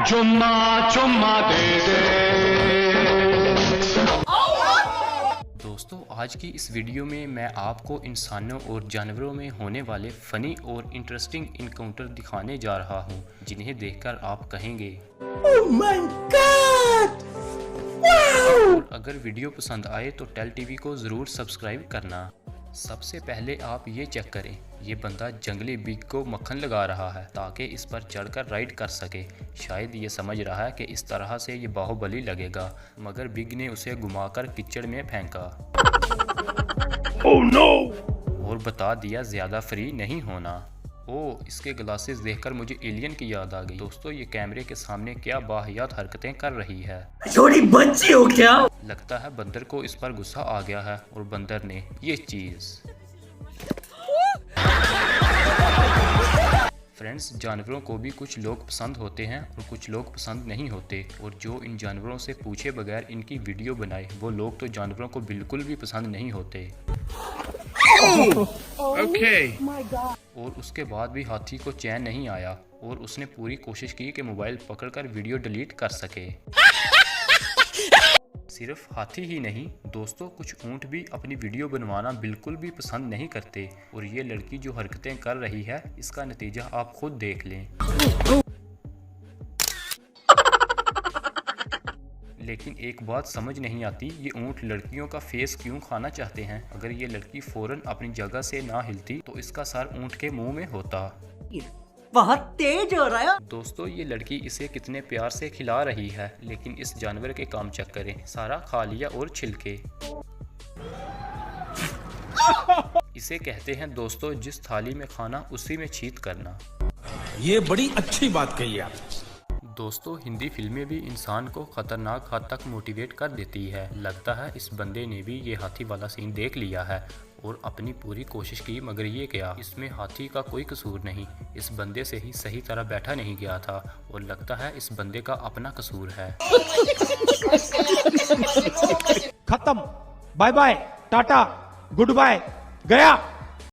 चुम्मा चुम्मा दे दे। दोस्तों आज की इस वीडियो में मैं आपको इंसानों और जानवरों में होने वाले फ़नी और इंटरेस्टिंग इनकाउंटर दिखाने जा रहा हूं, जिन्हें देखकर आप कहेंगे ओह माय गॉड। और अगर वीडियो पसंद आए तो टेल टीवी को ज़रूर सब्सक्राइब करना। सबसे पहले आप ये चेक करें, ये बंदा जंगली बिग को मक्खन लगा रहा है ताकि इस पर चढ़कर राइड कर सके। शायद ये समझ रहा है कि इस तरह से ये बाहुबली लगेगा, मगर बिग ने उसे घुमाकर कीचड़ में फेंका। Oh no! और बता दिया ज़्यादा फ्री नहीं होना। ओह, इसके ग्लासेस देखकर मुझे एलियन की याद आ गई। दोस्तों ये कैमरे के सामने क्या बाहियात हरकतें कर रही है। छोटी बच्ची हो क्या? लगता है बंदर को इस पर गुस्सा आ गया है और बंदर ने ये चीज़। फ्रेंड्स, जानवरों को भी कुछ लोग पसंद होते हैं और कुछ लोग पसंद नहीं होते, और जो इन जानवरों से पूछे बगैर इनकी वीडियो बनाए वो लोग तो जानवरों को बिल्कुल भी पसंद नहीं होते। और उसके बाद भी हाथी को चैन नहीं आया और उसने पूरी कोशिश की कि मोबाइल पकड़कर वीडियो डिलीट कर सके। सिर्फ हाथी ही नहीं दोस्तों, कुछ ऊंट भी अपनी वीडियो बनवाना बिल्कुल भी पसंद नहीं करते, और ये लड़की जो हरकतें कर रही है इसका नतीजा आप खुद देख लें। लेकिन एक बात समझ नहीं आती, ये ऊंट लड़कियों का फेस क्यों खाना चाहते हैं। अगर ये लड़की फौरन अपनी जगह से ना हिलती तो इसका सर ऊंट के मुंह में होता। बहुत तेज हो रहा है। दोस्तों ये लड़की इसे कितने प्यार से खिला रही है, लेकिन इस जानवर के काम चेक करें, सारा खा लिया और छिलके। इसे कहते हैं दोस्तों, जिस थाली में खाना उसी में छींक करना। ये बड़ी अच्छी बात कही आप। दोस्तों हिंदी फिल्में भी इंसान को खतरनाक हद तक मोटिवेट कर देती है। लगता है इस बंदे ने भी ये हाथी वाला सीन देख लिया है और अपनी पूरी कोशिश की, मगर ये क्या, इसमें हाथी का कोई कसूर नहीं। इस बंदे से ही सही तरह बैठा नहीं गया था और लगता है इस बंदे का अपना कसूर है। खत्म, bye bye, tata, good bye, गया।